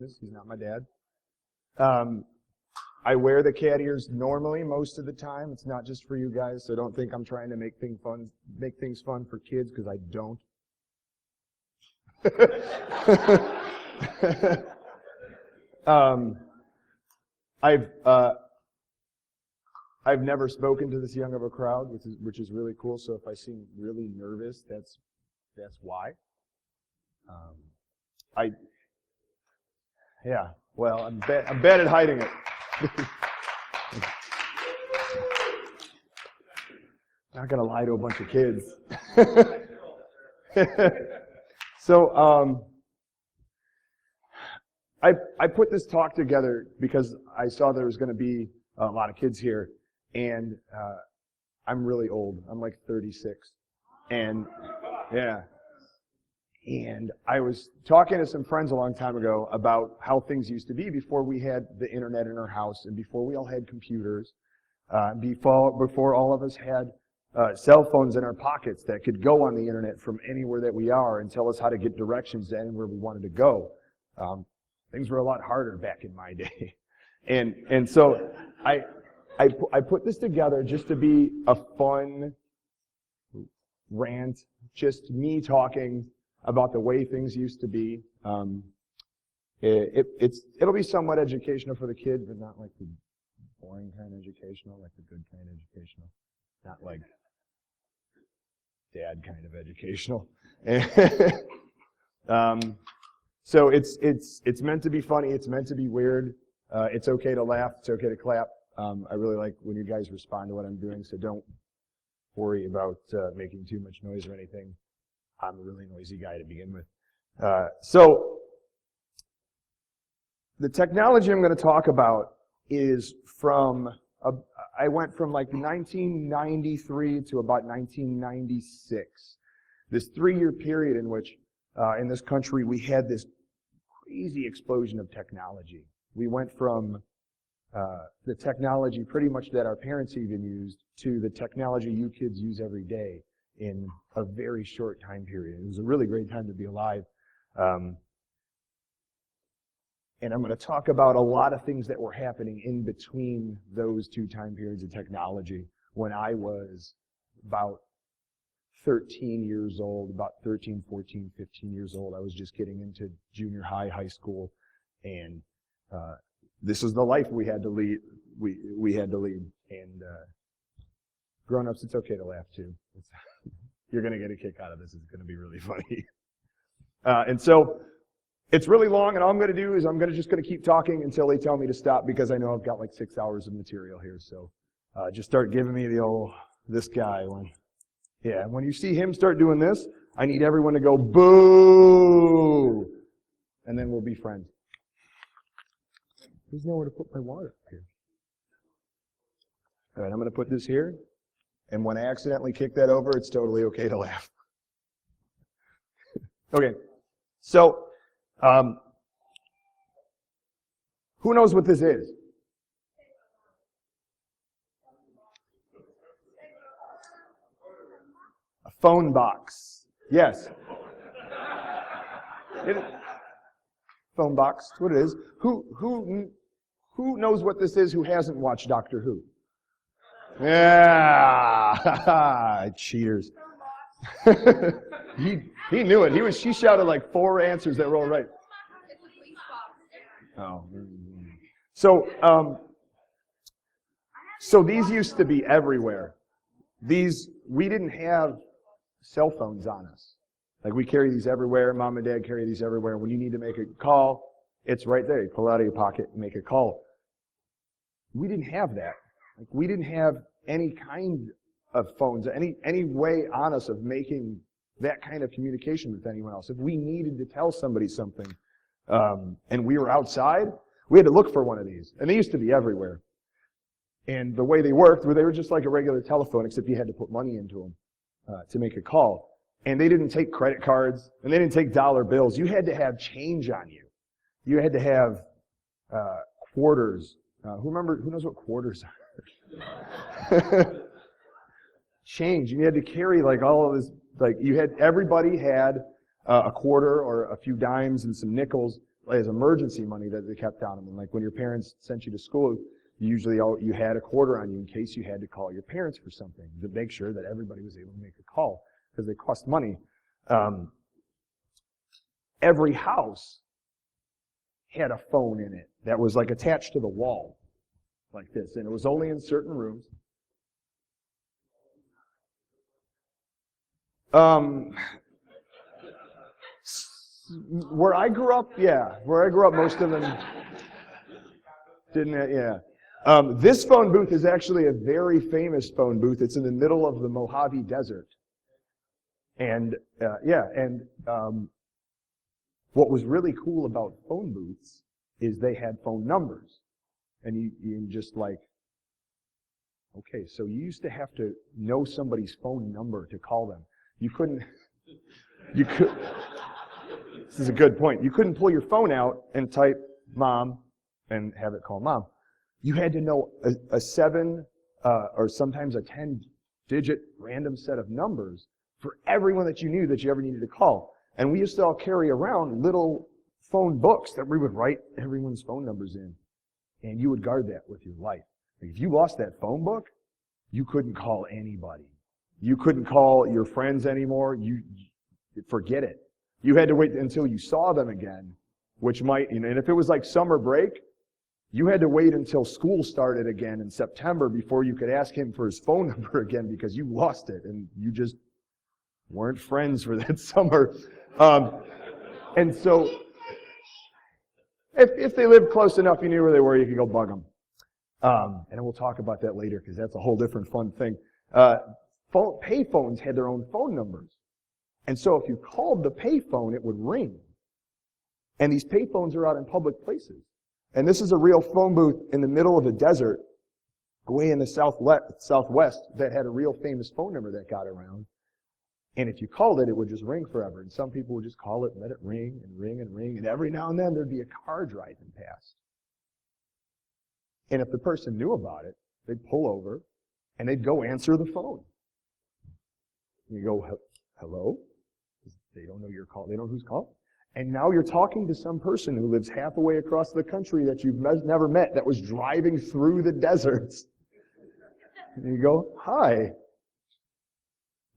He's not my dad. I wear the cat ears normally most of the time. It's not just for you guys, so don't think I'm trying to make things fun for kids, because I don't. I've never spoken to this young of a crowd, which is really cool. So if I seem really nervous, that's why. Well, I'm bad at hiding it. Not gonna lie to a bunch of kids. So I put this talk together because I saw there was going to be a lot of kids here, and I'm really old. I'm like 36, and yeah. And I was talking to some friends a long time ago about how things used to be before we had the internet in our house, and before we all had computers, before all of us had cell phones in our pockets that could go on the internet from anywhere that we are and tell us how to get directions to anywhere we wanted to go. Things were a lot harder back in my day. And so I put this together just to be a fun rant, just me talking about the way things used to be. It'll be somewhat educational for the kids, but not like the boring kind of educational, like the good kind of educational. Not like dad kind of educational. So it's meant to be funny. It's meant to be weird. It's okay to laugh. It's okay to clap. I really like when you guys respond to what I'm doing, so don't worry about making too much noise or anything. I'm a really noisy guy to begin with. So the technology I'm going to talk about is I went from like 1993 to about 1996. This 3-year period in which in this country we had this crazy explosion of technology. We went from the technology pretty much that our parents even used to the technology you kids use every day in a very short time period. It was a really great time to be alive. And I'm going to talk about a lot of things that were happening in between those two time periods of technology when I was about 13 years old, about 13, 14, 15 years old. I was just getting into junior high, high school, and this is the life we had to lead. We had to lead. And grown-ups, it's okay to laugh too. You're going to get a kick out of this. It's going to be really funny. And so it's really long, and all I'm going to do is I'm just going to keep talking until they tell me to stop, because I know I've got like 6 hours of material here. So just start giving me the old, this guy. When you see him start doing this, I need everyone to go, boo! And then we'll be friends. There's nowhere to put my water up here. All right, I'm going to put this here. And when I accidentally kick that over, it's totally okay to laugh. Okay, so who knows what this is? A phone box. Yes. Phone box. That's what it is. Who knows what this is who hasn't watched Doctor Who? Yeah, cheaters. He knew it. She shouted like 4 answers that were all right. Oh. So these used to be everywhere. We didn't have cell phones on us. Like, we carry these everywhere. Mom and Dad carry these everywhere. When you need to make a call, it's right there. You pull it out of your pocket and make a call. We didn't have that. Like, we didn't have any kind of phones, any way on us of making that kind of communication with anyone else. If we needed to tell somebody something, and we were outside, we had to look for one of these. And they used to be everywhere. And the way they worked, they were just like a regular telephone, except you had to put money into them to make a call. And they didn't take credit cards, and they didn't take dollar bills. You had to have change on you. You had to have quarters. Who knows what quarters are? Change. You had to carry like all of this. Like, everybody had a quarter or a few dimes and some nickels as emergency money that they kept on them. And like when your parents sent you to school, you had a quarter on you in case you had to call your parents for something to make sure that everybody was able to make a call because they cost money. Every house had a phone in it that was like attached to the wall like this, and it was only in certain rooms. Where I grew up, most of them didn't, this phone booth is actually a very famous phone booth. It's in the middle of the Mojave Desert. And, what was really cool about phone booths is they had phone numbers. And you just like, okay, so you used to have to know somebody's phone number to call them. This is a good point. You couldn't pull your phone out and type mom and have it call mom. You had to know a 7 or sometimes a 10-digit random set of numbers for everyone that you knew that you ever needed to call. And we used to all carry around little phone books that we would write everyone's phone numbers in. And you would guard that with your life. If you lost that phone book, you couldn't call anybody. You couldn't call your friends anymore. You forget it. You had to wait until you saw them again, which might, and if it was like summer break, you had to wait until school started again in September before you could ask him for his phone number again because you lost it and you just weren't friends for that summer. And so, if they lived close enough, you knew where they were, you could go bug them. And we'll talk about that later because that's a whole different fun thing. Pay phones had their own phone numbers. And so if you called the payphone, it would ring. And these payphones are out in public places. And this is a real phone booth in the middle of a desert, way in the southwest, that had a real famous phone number that got around. And if you called it, it would just ring forever. And some people would just call it and let it ring and ring and ring. And every now and then there'd be a car driving past. And if the person knew about it, they'd pull over and they'd go answer the phone. And you go, hello? They don't know your call. They don't know who's calling. And now you're talking to some person who lives half away across the country that you've never met that was driving through the deserts. And you go, hi,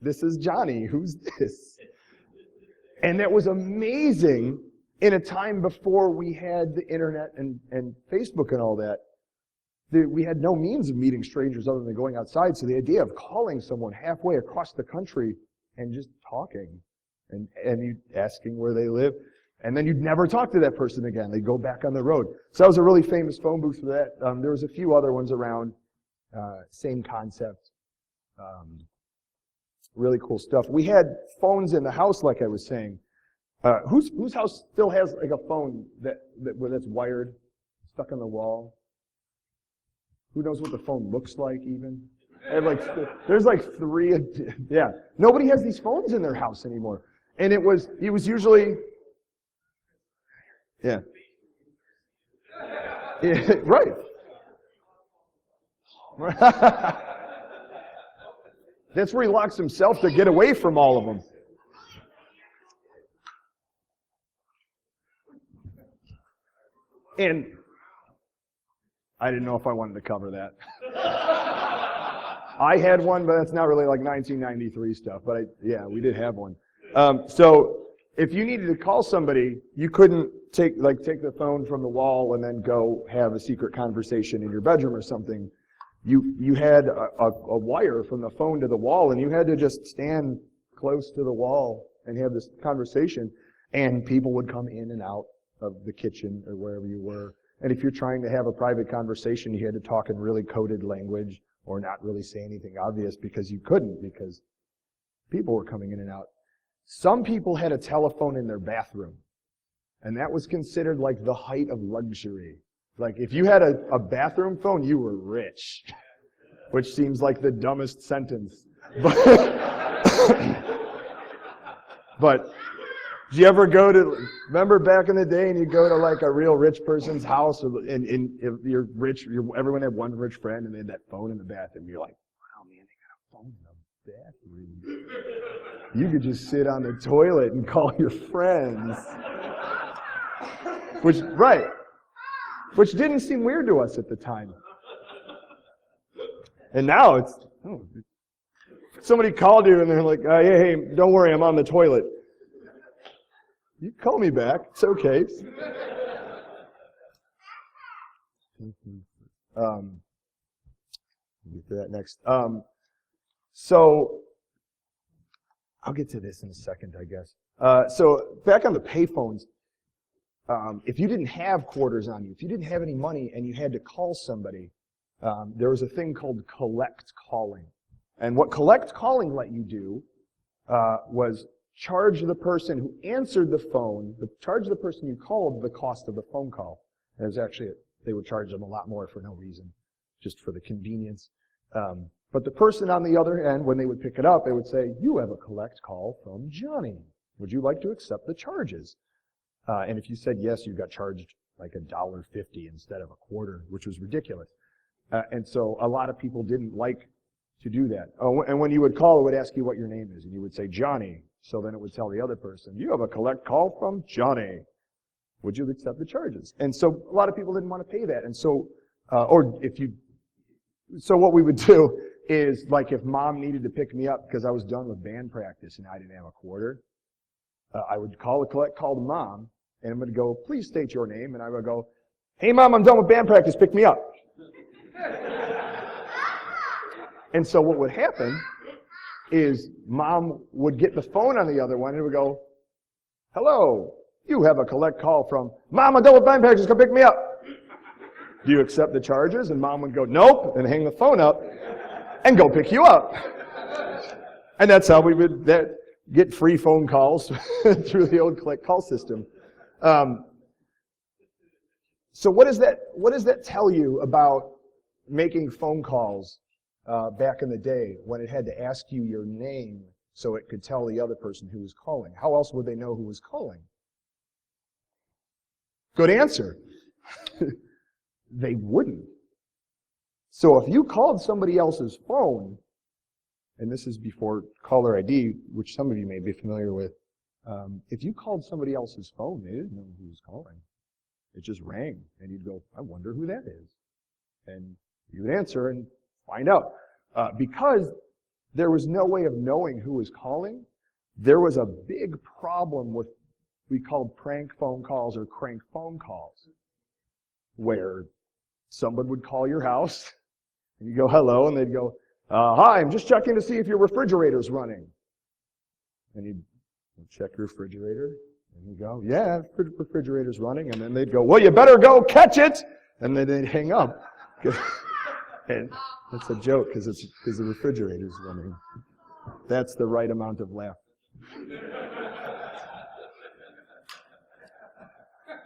this is Johnny. Who's this? And that was amazing in a time before we had the internet and Facebook and all that. We had no means of meeting strangers other than going outside. So the idea of calling someone halfway across the country and just talking and you asking where they live, and then you'd never talk to that person again. They'd go back on the road. So that was a really famous phone booth for that. There was a few other ones around, same concept. Really cool stuff. We had phones in the house, like I was saying. Whose house still has like a phone that's wired, stuck on the wall? Who knows what the phone looks like even? And there's like 3, yeah. Nobody has these phones in their house anymore. And it was usually, yeah. Yeah, right. That's where he locks himself to get away from all of them. And I didn't know if I wanted to cover that. I had one, but that's not really like 1993 stuff. But we did have one. So if you needed to call somebody, you couldn't take the phone from the wall and then go have a secret conversation in your bedroom or something. You had a wire from the phone to the wall, and you had to just stand close to the wall and have this conversation, and people would come in and out of the kitchen or wherever you were. And if you're trying to have a private conversation, you had to talk in really coded language or not really say anything obvious because you couldn't, because people were coming in and out. Some people had a telephone in their bathroom, and that was considered like the height of luxury. Like if you had a bathroom phone, you were rich, which seems like the dumbest sentence. But did you ever remember back in the day and you go to like a real rich person's house and if you're rich, everyone had one rich friend and they had that phone in the bathroom. You're like, wow, man, they got a phone in the bathroom. You could just sit on the toilet and call your friends. Which didn't seem weird to us at the time. And now it's, somebody called you and they're like, hey, don't worry, I'm on the toilet. You call me back, it's okay. Get to that next. So I'll get to this in a second, I guess. So back on the payphones, if you didn't have quarters on you, if you didn't have any money and you had to call somebody, there was a thing called collect calling. And what collect calling let you do was charge the person who answered the phone, charge the person you called the cost of the phone call. And it was actually, they would charge them a lot more for no reason, just for the convenience. But the person on the other end, when they would pick it up, they would say, you have a collect call from Johnny. Would you like to accept the charges? And if you said yes, you got charged like $1.50 instead of a quarter, which was ridiculous. And so a lot of people didn't like to do that. And when you would call, it would ask you what your name is, and you would say Johnny. So then it would tell the other person, you have a collect call from Johnny. Would you accept the charges? And so a lot of people didn't want to pay that. And so, so what we would do is, like, if mom needed to pick me up because I was done with band practice and I didn't have a quarter, I would call to mom, and I'm going to go, please state your name. And I would go, hey mom, I'm done with band practice, pick me up. And so what would happen is mom would get the phone on the other one and it would go, hello, you have a collect call from Mom, I'm done with band practice, come pick me up. Do you accept the charges? And mom would go, nope, and hang the phone up and go pick you up. And that's how we would get free phone calls through the old collect call system. So what does that tell you about making phone calls back in the day when it had to ask you your name so it could tell the other person who was calling? How else would they know who was calling? Good answer. They wouldn't. So if you called somebody else's phone, and this is before caller ID, which some of you may be familiar with, if you called somebody else's phone, they didn't know who was calling. It just rang, and you'd go, I wonder who that is. And you would answer and find out. Because there was no way of knowing who was calling, there was a big problem with we called prank phone calls or crank phone calls, where someone would call your house, and you go, hello, and they'd go, hi, I'm just checking to see if your refrigerator's running. And you'd check your refrigerator, and you go, yeah, refrigerator's running, and then they'd go, well, you better go catch it, and then they'd hang up. And that's a joke, because the refrigerator's running. That's the right amount of laugh.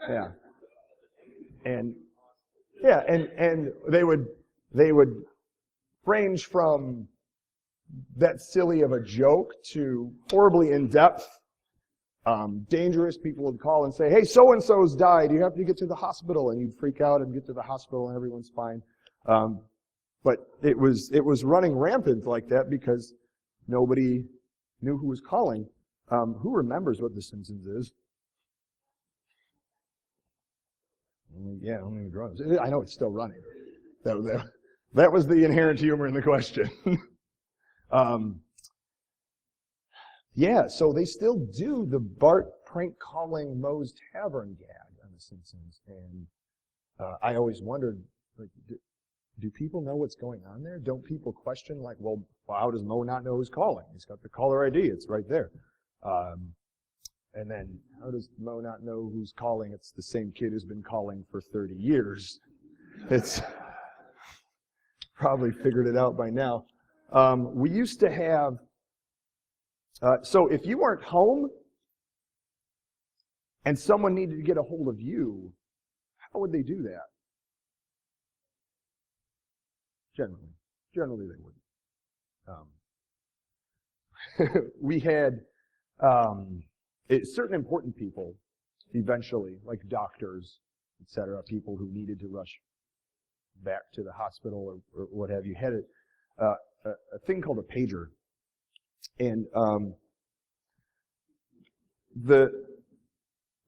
Yeah. And they would range from that silly of a joke to horribly in-depth, dangerous. People would call and say, hey, so-and-so's died, you have to get to the hospital, and you'd freak out and get to the hospital and everyone's fine. But it was running rampant like that because nobody knew who was calling. Who remembers what The Simpsons is? Yeah, only drugs. I know it's still running. That was the inherent humor in the question. Yeah, so they still do the Bart prank calling Moe's Tavern gag on The Simpsons, and I always wondered, like, do people know what's going on there? Don't people question, like, well, how does Moe not know who's calling? He's got the caller ID. It's right there. And then, how does Moe not know who's calling? It's the same kid who's been calling for 30 years. It's probably figured it out by now. We used to have, so if you weren't home and someone needed to get a hold of you, how would they do that? Generally they wouldn't. We had certain important people, eventually, like doctors, etc., people who needed to rush back to the hospital or what have you, had a thing called a pager. And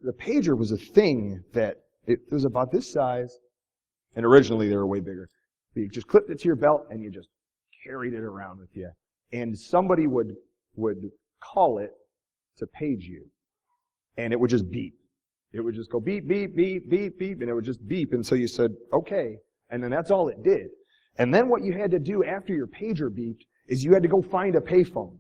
the pager was a thing that it was about this size, and originally they were way bigger. You just clipped it to your belt and you just carried it around with you. And somebody would call it to page you. And it would just beep. It would just go beep, beep, beep, beep, beep, and it would just beep. And so you said, okay. And then that's all it did. And then what you had to do after your pager beeped is you had to go find a payphone.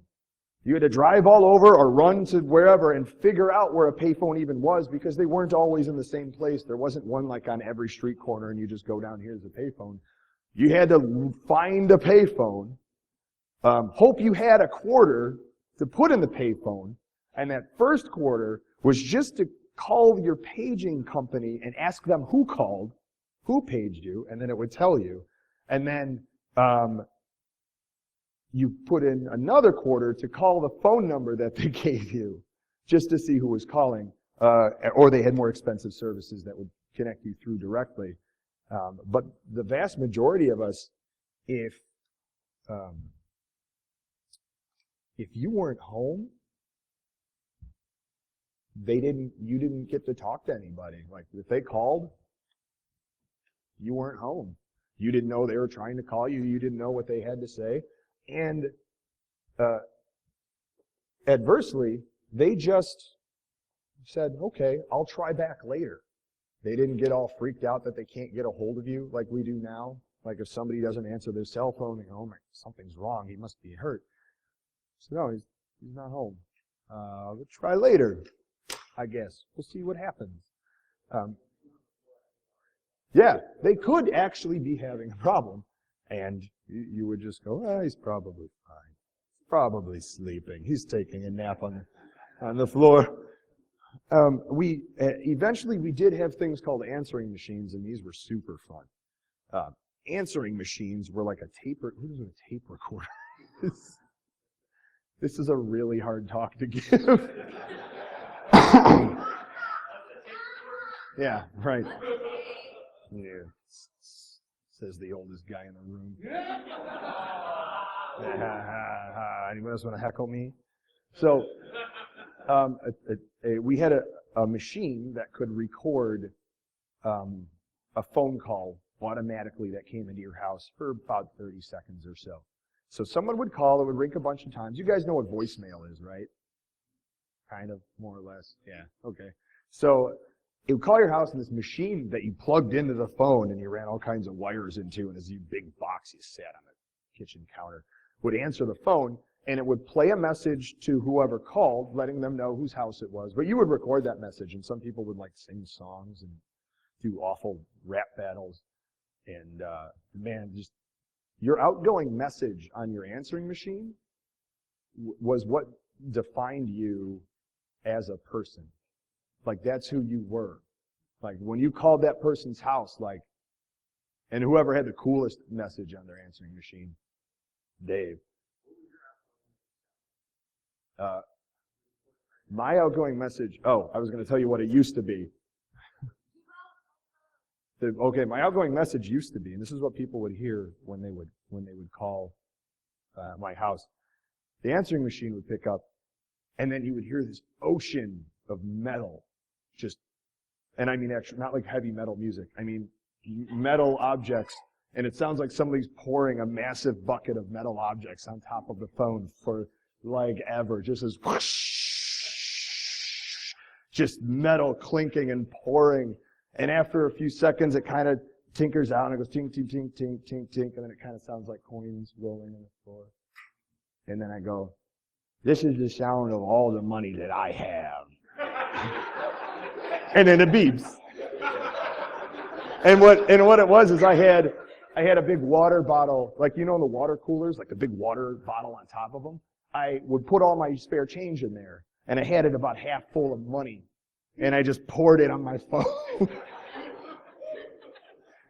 You had to drive all over or run to wherever and figure out where a payphone even was, because they weren't always in the same place. There wasn't one like on every street corner and you just go down, here's a payphone. You had to find a payphone, hope you had a quarter to put in the payphone, and that first quarter was just to call your paging company and ask them who called, who paged you, and then it would tell you. And then you put in another quarter to call the phone number that they gave you, just to see who was calling. Or they had more expensive services that would connect you through directly. But the vast majority of us, if you weren't home, you didn't get to talk to anybody. Like, if they called, you weren't home. You didn't know they were trying to call you. You didn't know what they had to say. And adversely, they just said, okay, I'll try back later. They didn't get all freaked out that they can't get a hold of you like we do now. Like if somebody doesn't answer their cell phone, they go, oh my, something's wrong. He must be hurt. So no, he's not home. We'll try later, I guess. We'll see what happens. Yeah, they could actually be having a problem. And you would just go, oh, he's probably fine. He's probably sleeping. He's taking a nap on the floor. Eventually we did have things called answering machines, and these were super fun. Answering machines were like a tape recorder. This is a really hard talk to give. Yeah, right. Yeah. Says the oldest guy in the room. Anybody else want to heckle me? So, we had a machine that could record a phone call automatically that came into your house for about 30 seconds or so. So someone would call, it would ring a bunch of times. You guys know what voicemail is, right? Kind of, more or less. Yeah, okay. So it would call your house, and this machine that you plugged into the phone and you ran all kinds of wires into, and this big box you sat on the kitchen counter, would answer the phone, and it would play a message to whoever called, letting them know whose house it was. But you would record that message, and some people would like sing songs and do awful rap battles. And man, just your outgoing message on your answering machine was what defined you as a person. Like, that's who you were. Like, when you called that person's house, like, and whoever had the coolest message on their answering machine, Dave. My outgoing message, I was going to tell you what it used to be. Okay, my outgoing message used to be, and this is what people would hear when they would call my house. The answering machine would pick up, and then you would hear this ocean of metal, and I mean actually not like heavy metal music. I mean metal objects, and it sounds like somebody's pouring a massive bucket of metal objects on top of the phone for like ever, just as whoosh, just metal clinking and pouring. And after a few seconds, it kind of tinkers out, and it goes tink, tink, tink, tink, tink, tink, and then it kind of sounds like coins rolling on the floor. And then I go, this is the sound of all the money that I have. And then it beeps. And what it was is I had a big water bottle, like, you know, in the water coolers, like the big water bottle on top of them. I would put all my spare change in there, and I had it about half full of money. And I just poured it on my phone.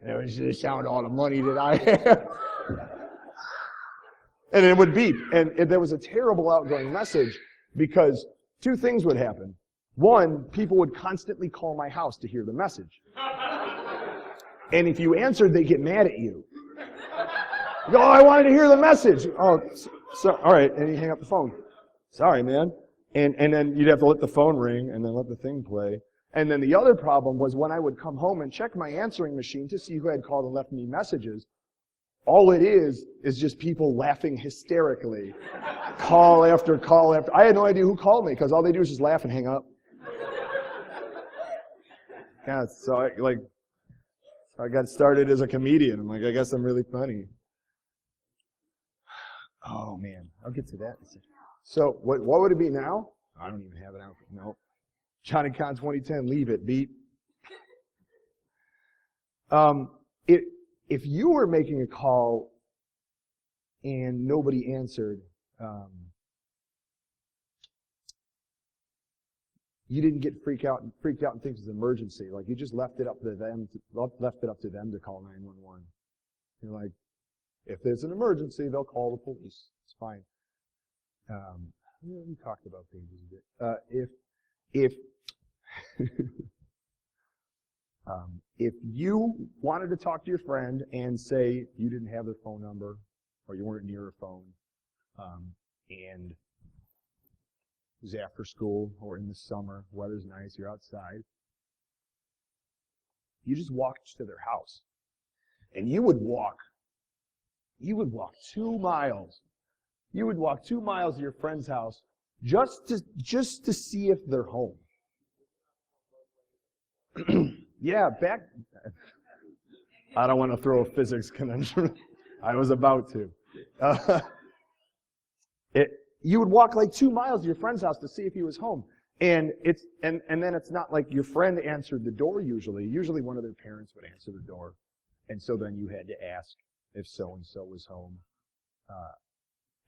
And it was the sound of all the money that I had. And it would beep. And there was a terrible outgoing message, because two things would happen. One, people would constantly call my house to hear the message. And if you answered, they'd get mad at you. You go, oh, I wanted to hear the message. Oh, so, all right. And you hang up the phone. Sorry, man. And then you'd have to let the phone ring and then let the thing play. And then the other problem was when I would come home and check my answering machine to see who had called and left me messages, all it is just people laughing hysterically. Call after call after. I had no idea who called me because all they do is just laugh and hang up. Yeah, so I got started as a comedian. I'm like, I guess I'm really funny. Oh man, I'll get to that. So what would it be now? I don't even have it out. No. JohnnyCon 2010, leave it, beep. If you were making a call and nobody answered, you didn't get freaked out and think it's an emergency. Like you just left it up to them to call 911. You're like, if there's an emergency, they'll call the police. It's fine. We talked about pages a bit. If you wanted to talk to your friend and say you didn't have their phone number or you weren't near a phone, and it was after school or in the summer, weather's nice, you're outside, you just walked to their house. And you would walk 2 miles. You would walk 2 miles to your friend's house just to see if they're home. Yeah, I don't want to throw a physics conundrum. I was about to. You would walk like 2 miles to your friend's house to see if he was home. And then it's not like your friend answered the door usually. Usually one of their parents would answer the door. And so then you had to ask if so-and-so was home.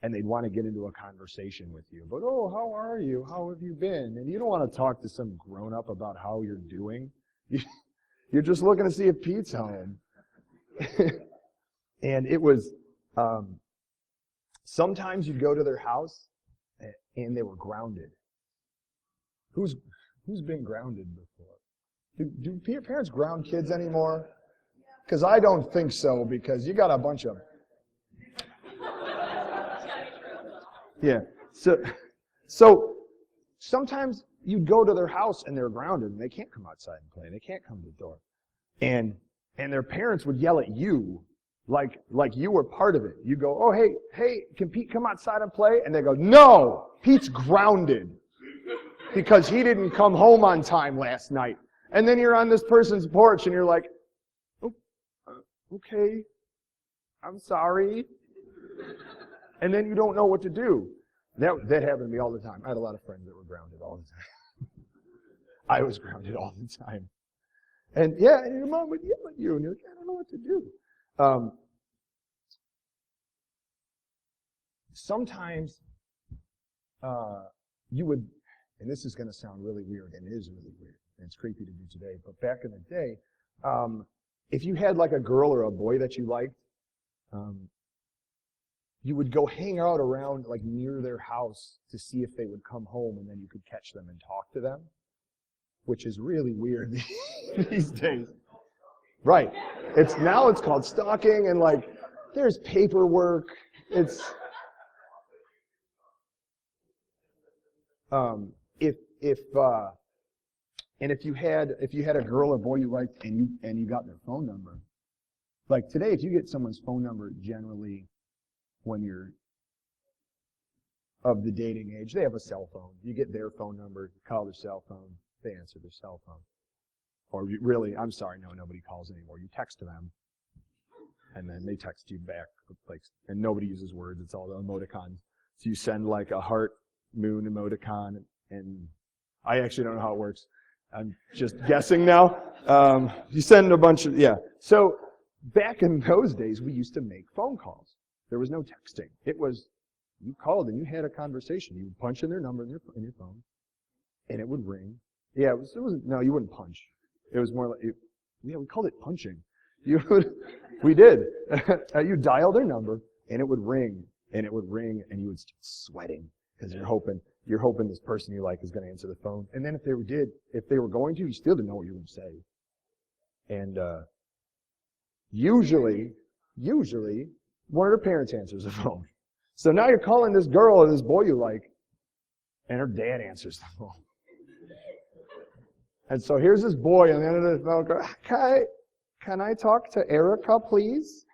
And they'd want to get into a conversation with you. But, oh, how are you? How have you been? And you don't want to talk to some grown-up about how you're doing. You're just looking to see if Pete's home. And it was, sometimes you'd go to their house and they were grounded. Who's been grounded before? Do parents ground kids anymore? Because I don't think so, because you got a bunch of... Yeah. So sometimes you'd go to their house and they're grounded and they can't come outside and play. They can't come to the door. And their parents would yell at you like you were part of it. You go, oh, hey, can Pete come outside and play? And they go, no, Pete's grounded because he didn't come home on time last night. And then you're on this person's porch and you're like, oh, okay, I'm sorry. And then you don't know what to do. That happened to me all the time. I had a lot of friends that were grounded all the time. I was grounded all the time. And yeah, and your mom would yell at you, and you're like, I don't know what to do. Sometimes you would, and this is going to sound really weird, and it is really weird, and it's creepy to do today, but back in the day, if you had like a girl or a boy that you liked, you would go hang out around like near their house to see if they would come home, and then you could catch them and talk to them, which is really weird these days. Right. Now it's called stalking, and like there's paperwork. It's if you had a girl or boy you liked and you got their phone number, like today, if you get someone's phone number, generally when you're of the dating age, they have a cell phone. You get their phone number, you call their cell phone, they answer their cell phone. Or really, I'm sorry, no, nobody calls anymore. You text them, and then they text you back, like, and nobody uses words. It's all the emoticons. So you send like a heart, moon emoticon, and I actually don't know how it works. I'm just guessing now. You send a bunch of, yeah. So back in those days, we used to make phone calls. There was no texting. It was, you called and you had a conversation. You would punch in their number in your phone, and it would ring. Yeah, it wasn't, no, you wouldn't punch. It was more like, we called it punching. We did. You dial their number, and it would ring, and you would start sweating because you're hoping this person you like is going to answer the phone. And then if they were going to, you still didn't know what you were going to say. And usually, one of their parents answers the phone. So now you're calling this girl or this boy you like, and her dad answers the phone. And so here's this boy on the end of the phone going, can I talk to Erica, please?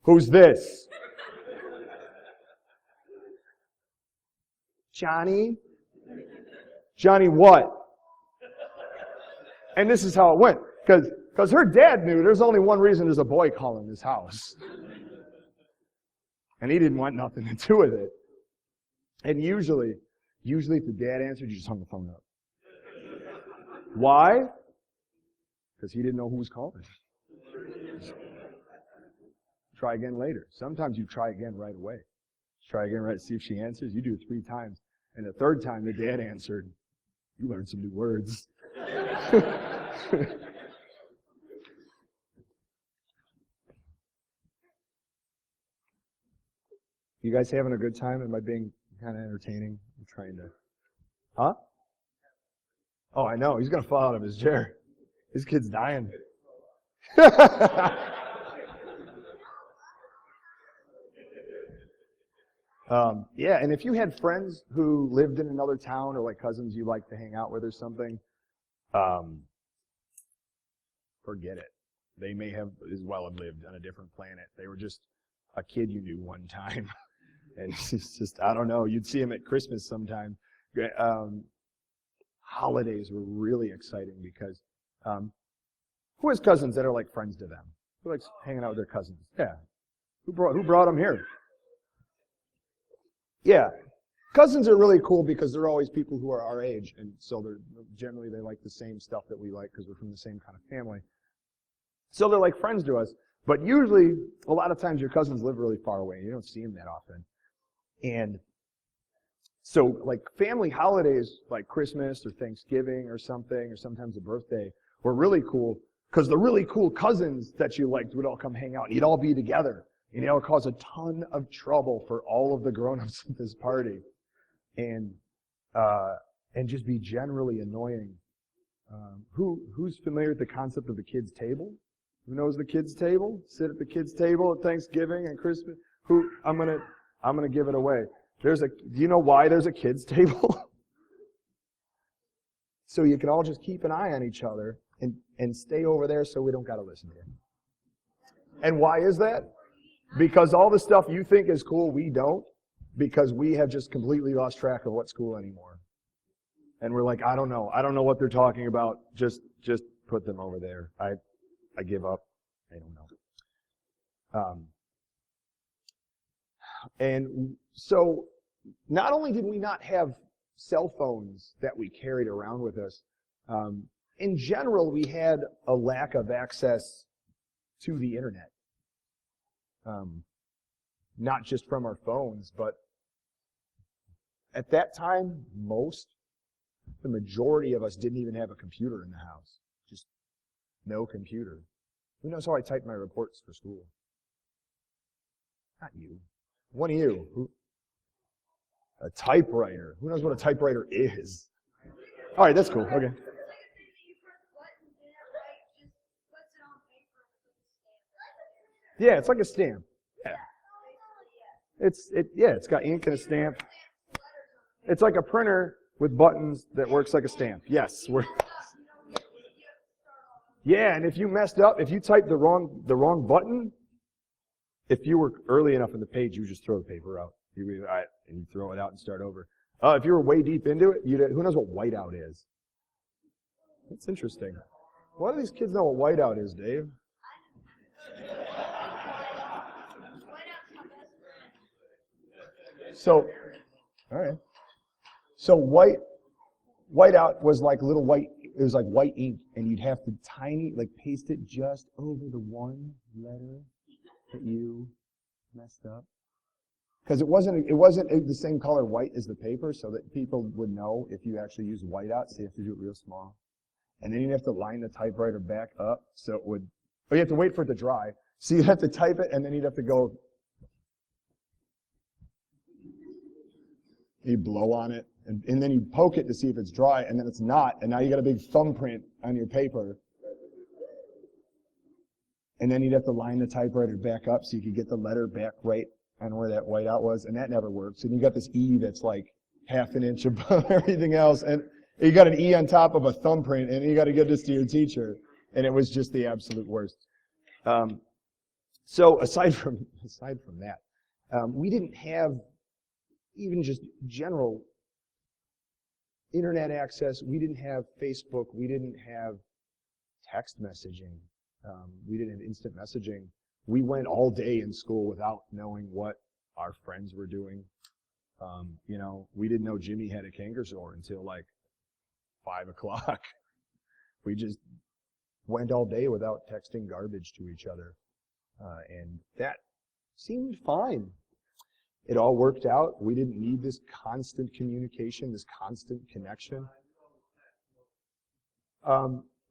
Who's this? Johnny? Johnny what? And this is how it went. Because her dad knew there's only one reason there's a boy calling this house. And he didn't want nothing to do with it. And usually if the dad answered, you just hung the phone up. Why? Because he didn't know who was calling. Try again later. Sometimes you try again right away. Try again, right? See if she answers. You do it 3 times. And the 3rd time the dad answered, you learned some new words. You guys having a good time? Am I being kind of entertaining? I'm trying to. Huh? Oh, I know. He's going to fall out of his chair. His kid's dying. Yeah, and if you had friends who lived in another town or like cousins you like to hang out with or something, forget it. They may have as well have lived on a different planet. They were just a kid you knew one time. And it's just, I don't know, you'd see them at Christmas sometime. Holidays were really exciting because who has cousins that are like friends to them? Who likes hanging out with their cousins? Yeah. Who brought them here? Yeah. Cousins are really cool because they're always people who are our age, and so they like the same stuff that we like because we're from the same kind of family. So they're like friends to us. But usually, a lot of times your cousins live really far away. You don't see them that often. And so like family holidays like Christmas or Thanksgiving or something, or sometimes a birthday, were really cool because the really cool cousins that you liked would all come hang out and you'd all be together. And it would cause a ton of trouble for all of the grown-ups at this party. And just be generally annoying. Who's familiar with the concept of the kids' table? Who knows the kids' table? Sit at the kids' table at Thanksgiving and Christmas. I'm gonna give it away. Do you know why there's a kids' table? So you can all just keep an eye on each other and stay over there so we don't gotta listen to you. And why is that? Because all the stuff you think is cool, we don't. Because we have just completely lost track of what's cool anymore. And we're like, I don't know what they're talking about. Just put them over there. I give up. I don't know. And so not only did we not have cell phones that we carried around with us, in general, we had a lack of access to the internet. Not just from our phones, but at that time, the majority of us didn't even have a computer in the house. Just no computer. Who knows how I type my reports for school? Not you. One of you. A typewriter. Who knows what a typewriter is? All right, that's cool. Okay. Yeah, it's like a stamp. Yeah. It's got ink and a stamp. It's like a printer with buttons that works like a stamp. Yes. Yeah, and if you messed up, if you typed the wrong button, if you were early enough in the page, you would just throw the paper out. And you throw it out and start over. If you were way deep into it, who knows what whiteout is? That's interesting. Why do these kids know what whiteout is, Dave? So, all right. So whiteout was like little white. It was like white ink, and you'd have to paste it just over the one letter that you messed up. Because it wasn't the same color white as the paper, so that people would know if you actually use whiteout. So you have to do it real small, and then you'd have to line the typewriter back up so it would. Or you have to wait for it to dry. So you'd have to type it, and then you'd have to go. You blow on it, and then you poke it to see if it's dry, and then it's not, and now you got a big thumbprint on your paper. And then you'd have to line the typewriter back up so you could get the letter back right on where that whiteout was, and that never works. And you got this E that's like half an inch above everything else, and You got an E on top of a thumbprint, and you got to get this to your teacher. And it was just the absolute worst. So aside from that, we didn't have even just general internet access. We didn't have Facebook. We didn't have text messaging. We didn't have instant messaging. We went all day in school without knowing what our friends were doing. We didn't know Jimmy had a canker sore until like 5 o'clock. We just went all day without texting garbage to each other. And that seemed fine. It all worked out. We didn't need this constant communication, this constant connection.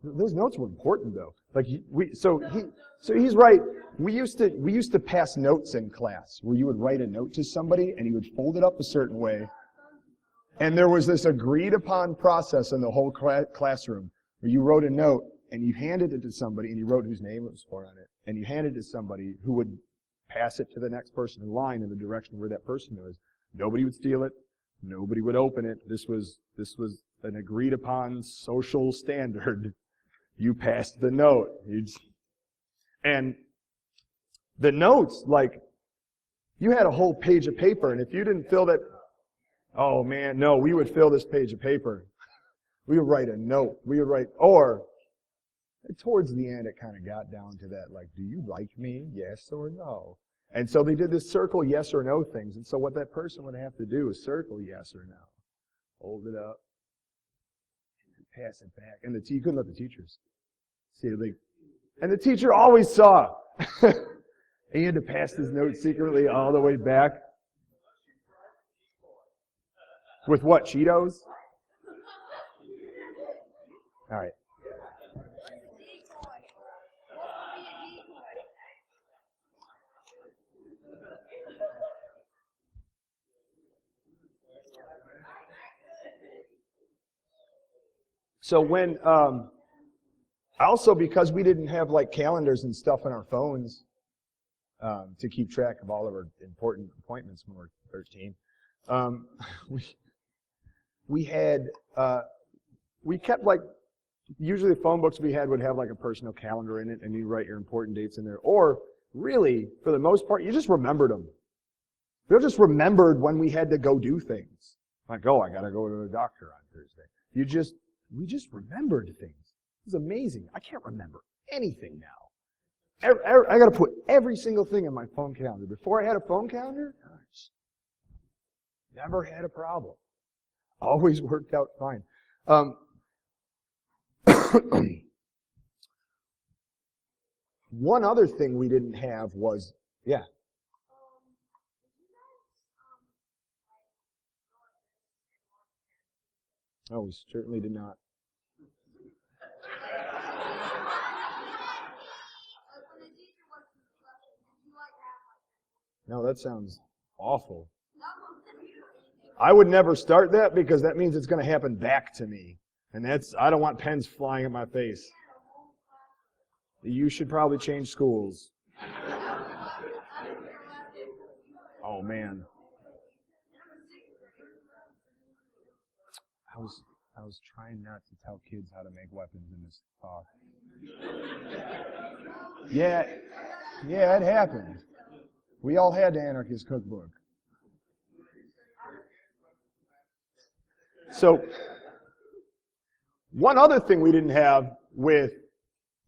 Those notes were important though. Like he's right. We used to pass notes in class where you would write a note to somebody and you would fold it up a certain way. And there was this agreed upon process in the whole classroom where you wrote a note and you handed it to somebody and you wrote whose name it was for on it. And you handed it to somebody who would pass it to the next person in line in the direction where that person was. Nobody would steal it. Nobody would open it. This was an agreed upon social standard. You passed the note. And the notes, like, you had a whole page of paper, and if you didn't fill that, oh man, no, we would fill this page of paper. We would write a note. Or towards the end, it kind of got down to that, like, do you like me? Yes or no? And so they did this circle yes or no things. And so what that person would have to do is circle yes or no. Hold it up. And pass it back. And you couldn't let the teachers see it. And the teacher always saw. He had to pass his note secretly all the way back. With what, Cheetos? All right. So when, also because we didn't have like calendars and stuff on our phones to keep track of all of our important appointments when we were 13, we kept like, usually the phone books we had would have like a personal calendar in it and you write your important dates in there. Or really, for the most part, you just remembered them. We just remembered when we had to go do things. Like, oh, I got to go to the doctor on Thursday. We just remembered things. It was amazing. I can't remember anything now. I got to put every single thing in my phone calendar. Before I had a phone calendar, gosh, never had a problem. Always worked out fine. One other thing we didn't have was, yeah. Oh, we certainly did not. No, that sounds awful. I would never start that because that means it's going to happen back to me. And I don't want pens flying at my face. You should probably change schools. Oh, man. I was trying not to tell kids how to make weapons in this talk. Yeah, it happened. We all had the Anarchist Cookbook. So, one other thing we didn't have with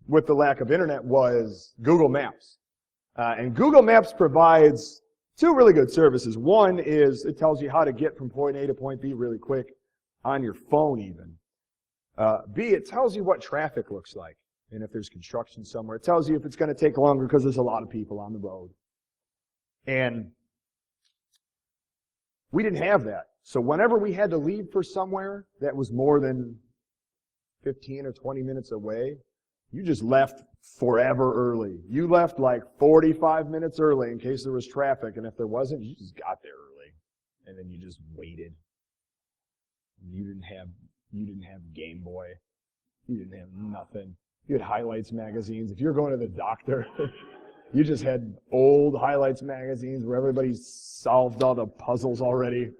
the lack of internet was Google Maps. And Google Maps provides two really good services. One is it tells you how to get from point A to point B really quick on your phone even. B, it tells you what traffic looks like and if there's construction somewhere. It tells you if it's going to take longer because there's a lot of people on the road. And we didn't have that. So whenever we had to leave for somewhere that was more than 15 or 20 minutes away, you just left forever early. You left like 45 minutes early in case there was traffic, and if there wasn't, you just got there early. And then you just waited. You didn't have Game Boy. You didn't have nothing. You had Highlights magazines. If you're going to the doctor, you just had old Highlights magazines where everybody solved all the puzzles already.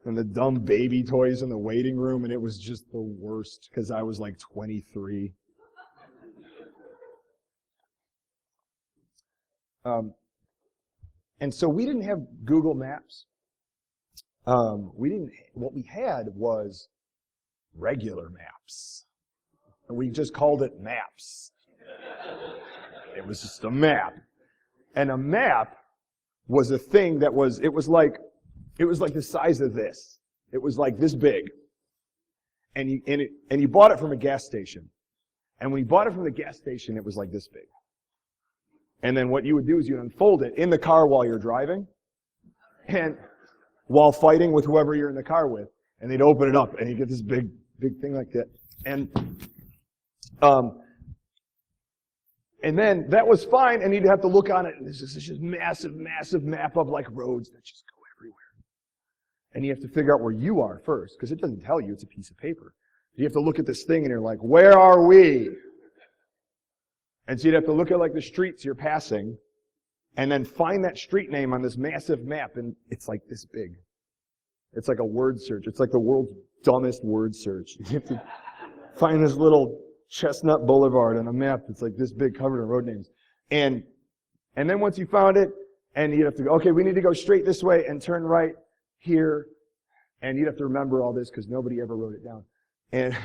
and the dumb baby toys in the waiting room, and it was just the worst because I was like 23. And so we didn't have Google Maps. What we had was regular maps. And we just called it maps. It was just a map. And a map was a thing that it was like the size of this. It was like this big. And you bought it from a gas station. And when you bought it from the gas station, it was like this big. And then what you would do is you'd unfold it in the car while you're driving, and while fighting with whoever you're in the car with, and they'd open it up, and you get this big thing like that. And then that was fine, and you'd have to look on it, and there's this just massive map of like roads that just go everywhere. And you have to figure out where you are first, because it doesn't tell you, it's a piece of paper. You have to look at this thing, and you're like, where are we? And so you'd have to look at like the streets you're passing, and then find that street name on this massive map, and it's like this big. It's like a word search. It's like the world's dumbest word search. You have to find this little Chestnut Boulevard on a map that's like this big, covered in road names. And then once you found it, and you'd have to go, okay, we need to go straight this way and turn right here. And you'd have to remember all this because nobody ever wrote it down. And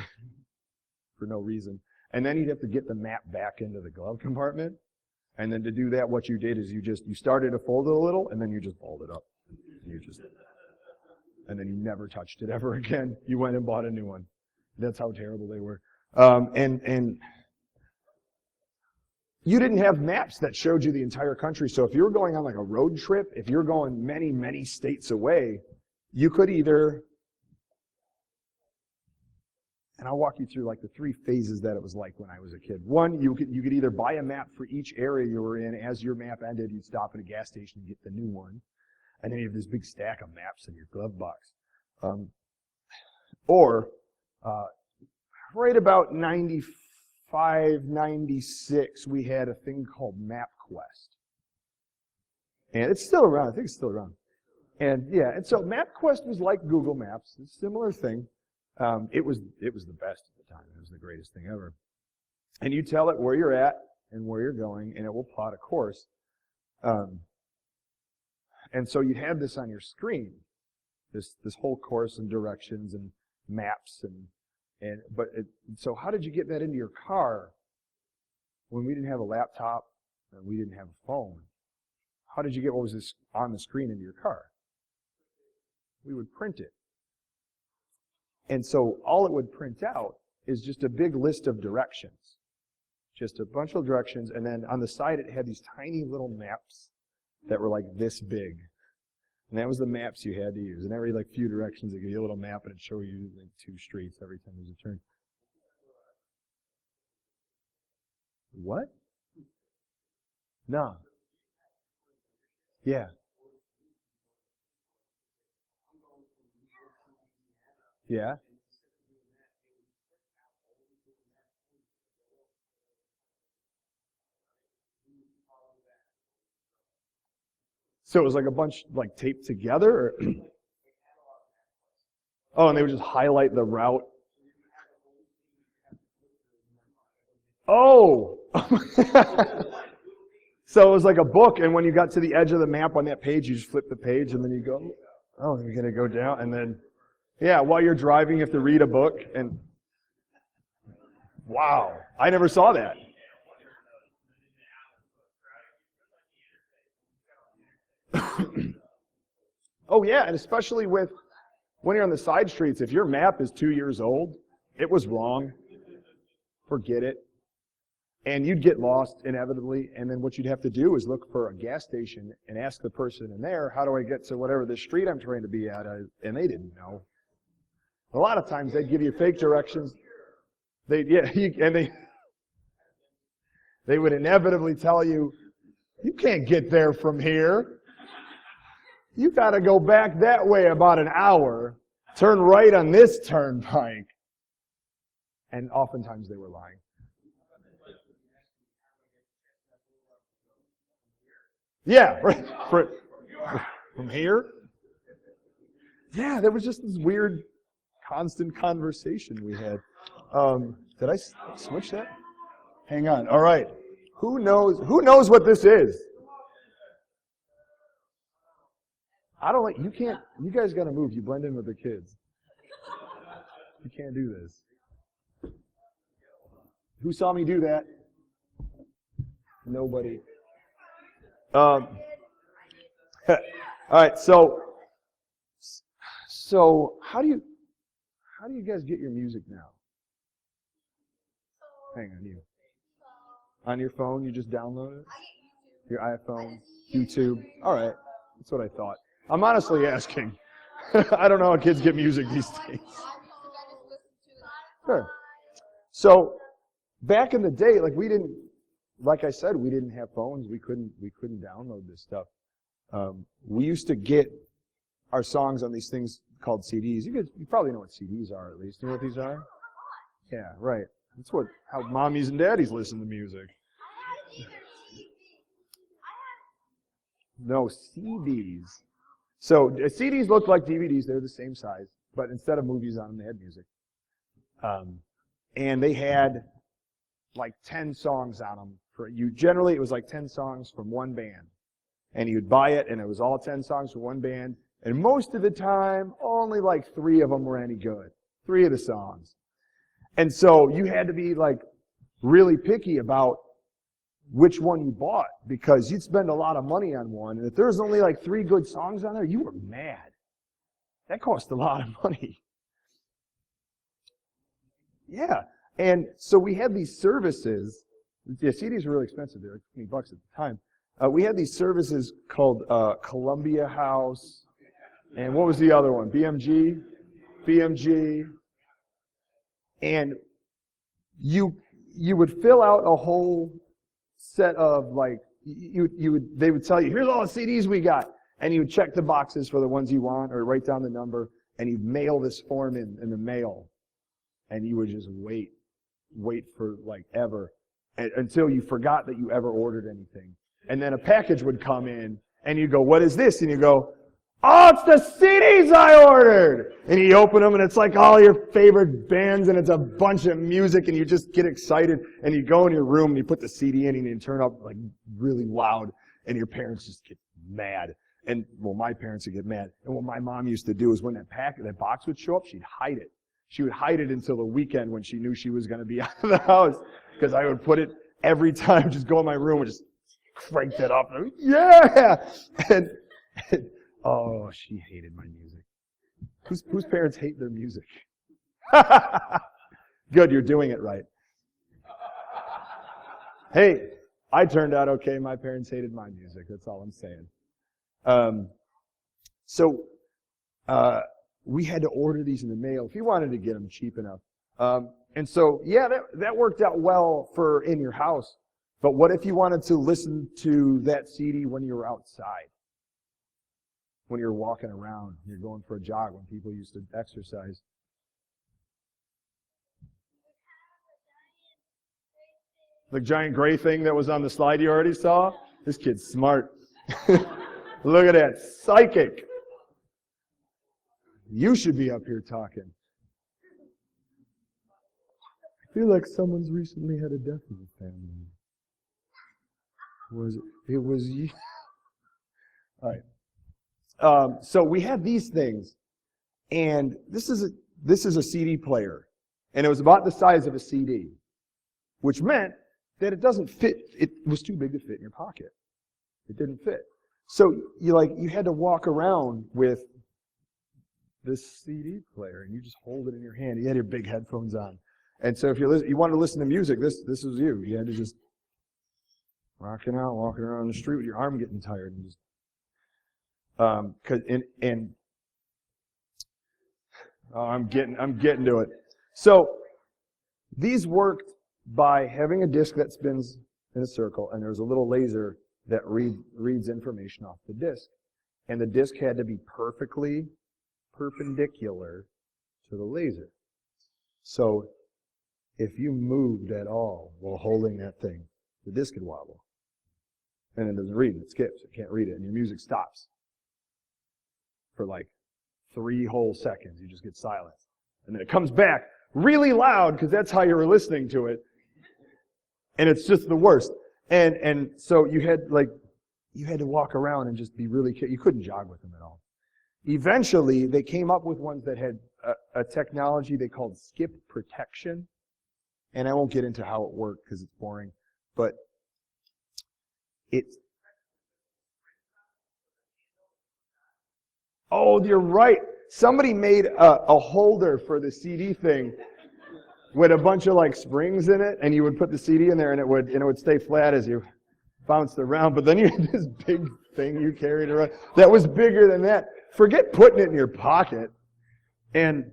for no reason. And then you'd have to get the map back into the glove compartment. And then to do that, what you did is you started to fold it a little, and then you just fold it up. And then you never touched it ever again. You went and bought a new one. That's how terrible they were. And you didn't have maps that showed you the entire country. So if you were going on like a road trip, if you're going many, many states away, you could either, and I'll walk you through like the three phases that it was like when I was a kid. One, you could either buy a map for each area you were in. As your map ended, you'd stop at a gas station and get the new one. And then you have this big stack of maps in your glove box. Or right about 95, 96, we had a thing called MapQuest. And it's still around. I think it's still around. And yeah, and so MapQuest was like Google Maps. It's a similar thing. It was the best at the time. It was the greatest thing ever. And you tell it where you're at and where you're going, and it will plot a course. And so you have this on your screen, this whole course and directions and maps so how did you get that into your car when we didn't have a laptop and we didn't have a phone? How did you get what was this on the screen into your car? We would print it. And so all it would print out is just a big list of directions. Just a bunch of directions, and then on the side it had these tiny little maps that were like this big. And that was the maps you had to use. And every like few directions it gave you a little map and it'd show you like 2 streets every time there's a turn. What? No. Yeah. Yeah. So it was like a bunch like taped together? Or oh, and they would just highlight the route. Oh! So it was like a book, and when you got to the edge of the map on that page, you just flip the page, and then you go, oh, you're going to go down, and then, yeah, while you're driving, you have to read a book, and wow, I never saw that. Oh yeah, and especially when you're on the side streets, if your map is 2 years old, it was wrong. Forget it. And you'd get lost inevitably, and then what you'd have to do is look for a gas station and ask the person in there, how do I get to whatever the street I'm trying to be at? And they didn't know. A lot of times they'd give you fake directions. They would inevitably tell you, you can't get there from here. You got to go back that way about an hour, turn right on this turnpike. And oftentimes they were lying. Yeah, from here. Yeah, there was just this weird, constant conversation we had. Did I switch that? Hang on. All right. Who knows what this is? I don't like, you guys got to move. You blend in with the kids. You can't do this. Who saw me do that? Nobody. All right, so how do you guys get your music now? Hang on, you. On your phone, you just download it? Your iPhone, YouTube. All right, that's what I thought. I'm honestly asking. I don't know how kids get music these days. Sure. So back in the day, like I said, we didn't have phones. We couldn't download this stuff. We used to get our songs on these things called CDs. You probably know what CDs are, at least. You know what these are? Yeah, right. That's how mommies and daddies listen to music. No, CDs. So CDs look like DVDs. They're the same size, but instead of movies on them, they had music. And they had like 10 songs on them. Generally, it was like 10 songs from one band. And you'd buy it, and it was all 10 songs from one band. And most of the time, only like 3 of them were any good. 3 of the songs. And so you had to be like really picky about which one you bought, because you'd spend a lot of money on one, and if there was only like 3 good songs on there, you were mad. That cost a lot of money. Yeah. And so we had these services. Yeah, CDs were really expensive. They were like $20 at the time. We had these services called Columbia House, and what was the other one? BMG? And you would fill out a whole set of they would tell you, here's all the CDs we got, and you would check the boxes for the ones you want, or write down the number, and you'd mail this form in the mail, and you would just wait for like ever, until you forgot that you ever ordered anything. And then a package would come in, and you go, what is this? And you go, oh, it's the CDs I ordered! And you open them, and it's like all your favorite bands, and it's a bunch of music, and you just get excited, and you go in your room, and you put the CD in, and you turn up like really loud, and your parents just get mad. And, well, my parents would get mad. And what my mom used to do is when that box would show up, she'd hide it. She would hide it until the weekend when she knew she was going to be out of the house, because I would put it every time, just go in my room and just crank it up. Yeah! And oh, she hated my music. Whose parents hate their music? Good, you're doing it right. Hey, I turned out okay. My parents hated my music. That's all I'm saying. We had to order these in the mail if you wanted to get them cheap enough. And so, yeah, that worked out well for in your house. But what if you wanted to listen to that CD when you were outside? When you're walking around, you're going for a jog, when people used to exercise. The giant gray thing that was on the slide you already saw? This kid's smart. Look at that, psychic. You should be up here talking. I feel like someone's recently had a death in the family. It was you. All right. So we had these things, and this is a CD player, and it was about the size of a CD, which meant that it doesn't fit. It was too big to fit in your pocket. It didn't fit. So you had to walk around with this CD player, and you just hold it in your hand. You had your big headphones on, and so if you wanted to listen to music, this was you. You had to just walking around the street with your arm getting tired, and just I'm getting to it. So these worked by having a disc that spins in a circle, and there's a little laser that reads information off the disc, and the disc had to be perfectly perpendicular to the laser. So if you moved at all while holding that thing, the disc would wobble, and it doesn't read it. It skips. It can't read it, and your music stops for like 3 whole seconds. You just get silence. And then it comes back really loud because that's how you were listening to it. And it's just the worst. And so you had to walk around and just be really careful. You couldn't jog with them at all. Eventually, they came up with ones that had a technology they called skip protection. And I won't get into how it worked because it's boring. But it's... Oh, you're right. Somebody made a holder for the CD thing with a bunch of springs in it, and you would put the CD in there, and it would stay flat as you bounced around. But then you had this big thing you carried around that was bigger than that. Forget putting it in your pocket. And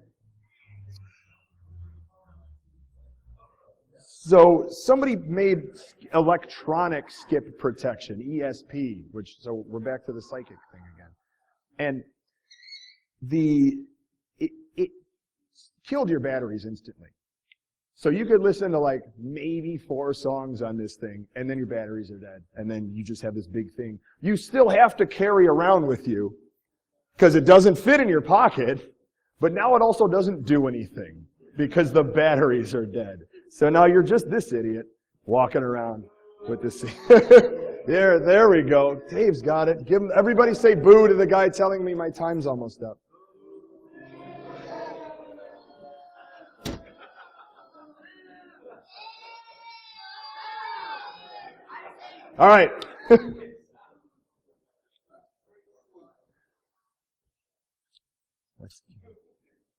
so somebody made electronic skip protection, ESP, so we're back to the psychic thing again. And it killed your batteries instantly. So you could listen to maybe 4 songs on this thing, and then your batteries are dead. And then you just have this big thing. You still have to carry around with you because it doesn't fit in your pocket, but now it also doesn't do anything because the batteries are dead. So now you're just this idiot walking around with this. There we go. Dave's got it. Everybody say boo to the guy telling me my time's almost up. All right.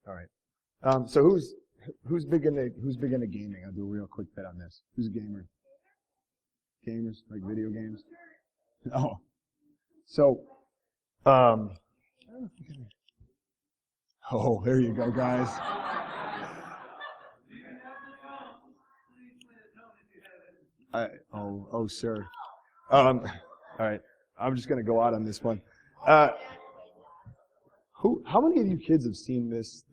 All right. So who's big into gaming? I'll do a real quick bet on this. Who's a gamer? Gamers, like video games? Oh. So, oh, there you go, guys. Sir. All right. I'm just going to go out on this one. How many of you kids have seen this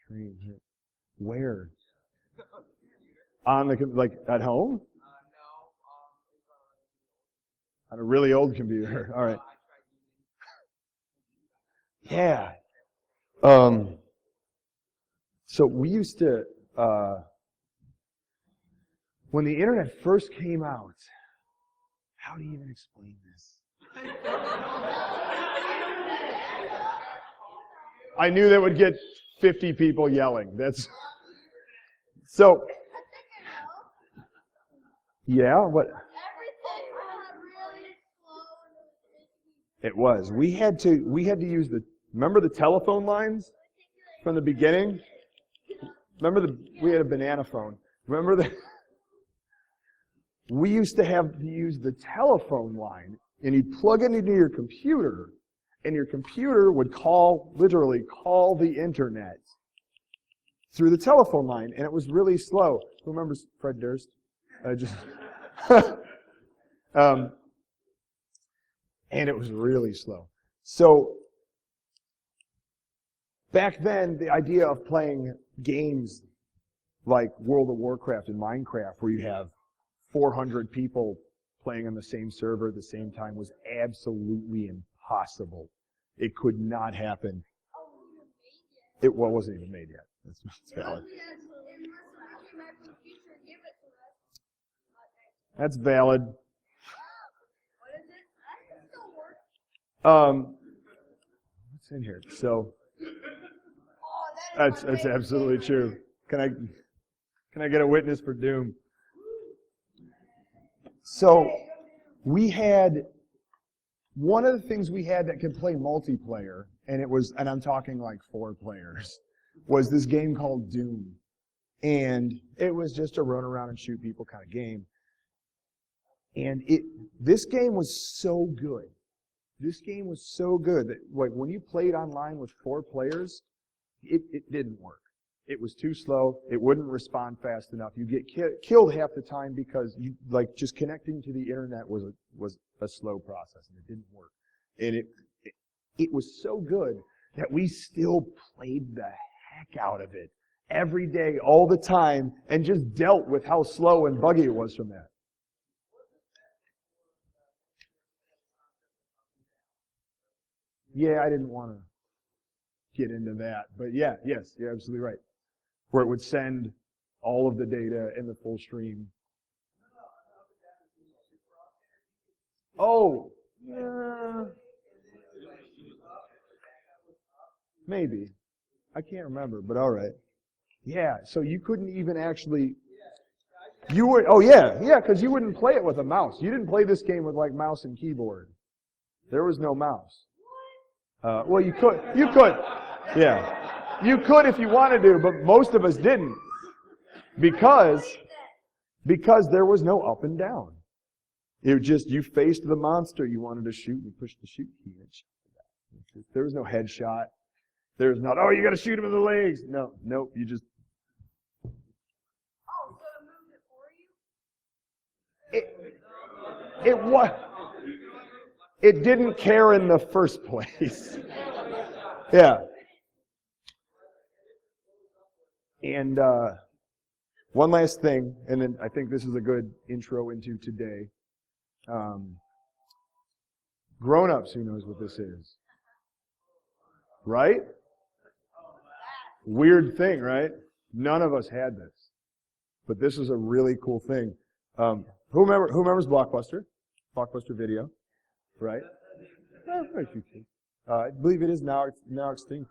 stream here? Where? On at home? On a really old computer. All right. Yeah. So we used to, when the internet first came out, how do you even explain this? I knew that would get 50 people yelling. So, yeah, what? It was. We had to use remember the telephone lines from the beginning? We had a banana phone. We used to have to use the telephone line, and you'd plug it into your computer, and your computer would literally call the internet through the telephone line, and it was really slow. Who remembers Fred Durst? And it was really slow. So back then, the idea of playing games like World of Warcraft and Minecraft, where you have 400 people playing on the same server at the same time, was absolutely impossible. It could not happen. It wasn't even made yet. That's valid. That's valid. What's in here? So that's absolutely true. Can I get a witness for doom? So we had one of the things we had that could play multiplayer, and I'm talking 4 players, was this game called Doom. And it was just a run around and shoot people kind of game. And this game was so good. This game was so good that when you played online with 4 players, it didn't work. It was too slow. It wouldn't respond fast enough. You get killed half the time because just connecting to the internet was a slow process, and it didn't work. And it was so good that we still played the heck out of it every day, all the time, and just dealt with how slow and buggy it was from that. Yeah, I didn't want to. get into that. But yeah, yes, you're absolutely right. Where it would send all of the data in the full stream. Oh, maybe. I can't remember, but all right. Yeah, so you couldn't even actually, you would, oh yeah, because you wouldn't play it with a mouse. You didn't play this game with like mouse and keyboard. There was no mouse. Well, you could, yeah. You could if you wanted to, but most of us didn't. Because there was no up and down. It was just, you faced the monster you wanted to shoot, you pushed the shoot key and shot. There was no headshot. There's not, oh, you got to shoot him in the legs. No, nope, you just. Oh, so it moved it for you? It was. It didn't care in the first place. Yeah. And one last thing, and then I think this is a good intro into today. Grown-ups, who knows what this is? Right? Weird thing, right? None of us had this. But this is a really cool thing. Who remembers Blockbuster? Blockbuster Video, right? Very few kids. I believe it is now extinct.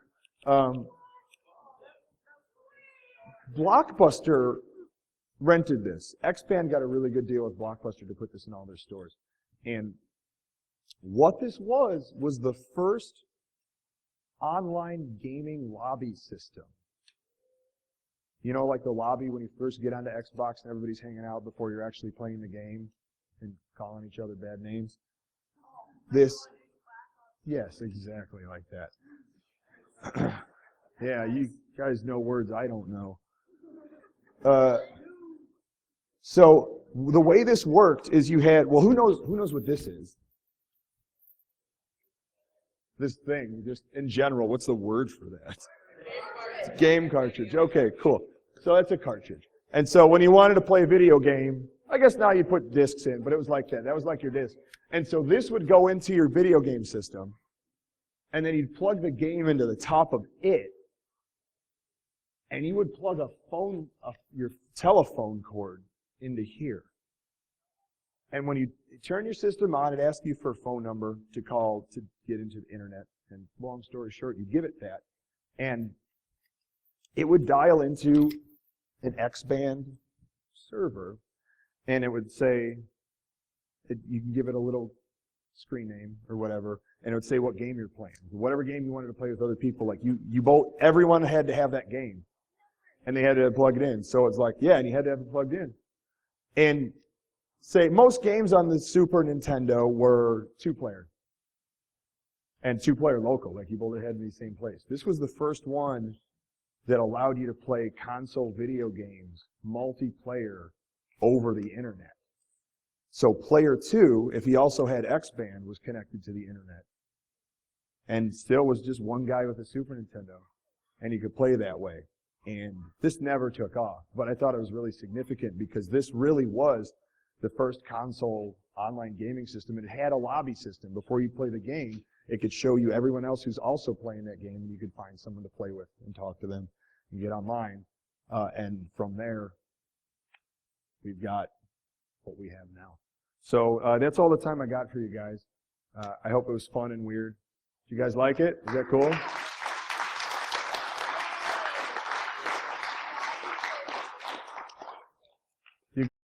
Blockbuster rented this. X-Band got a really good deal with Blockbuster to put this in all their stores. And what this was the first online gaming lobby system. You know, like the lobby when you first get onto Xbox and everybody's hanging out before you're actually playing the game and calling each other bad names. Yes, exactly like that. Yeah, you guys know words I don't know. So the way this worked is you had, well, who knows what this is? This thing, just in general, what's the word for that? It's game cartridge. Okay, cool. So that's a cartridge. And so when you wanted to play a video game, I guess now you put discs in, but it was like that. That was like your disc. And so this would go into your video game system, and then you'd plug the game into the top of it, and you would plug your telephone cord into here. And when you turn your system on, it asks you for a phone number to call to get into the internet. And long story short, you give it that. And it would dial into an X-band server. And it would say, you can give it a little screen name or whatever, and it would say what game you're playing. Whatever game you wanted to play with other people, like everyone had to have that game. And they had to plug it in. So it's like, yeah, and you had to have it plugged in. And say most games on the Super Nintendo were 2-player. And 2-player local, like you both had in the same place. This was the first one that allowed you to play console video games, multiplayer, over the internet. So player 2, if he also had X-Band, was connected to the internet. And still was just one guy with a Super Nintendo. And he could play that way. And this never took off. But I thought it was really significant because this really was the first console online gaming system. It had a lobby system. Before you play the game, it could show you everyone else who's also playing that game, and you could find someone to play with and talk to them and get online. And from there, we've got what we have now. So that's all the time I got for you guys. I hope it was fun and weird. Did you guys like it? Is that cool?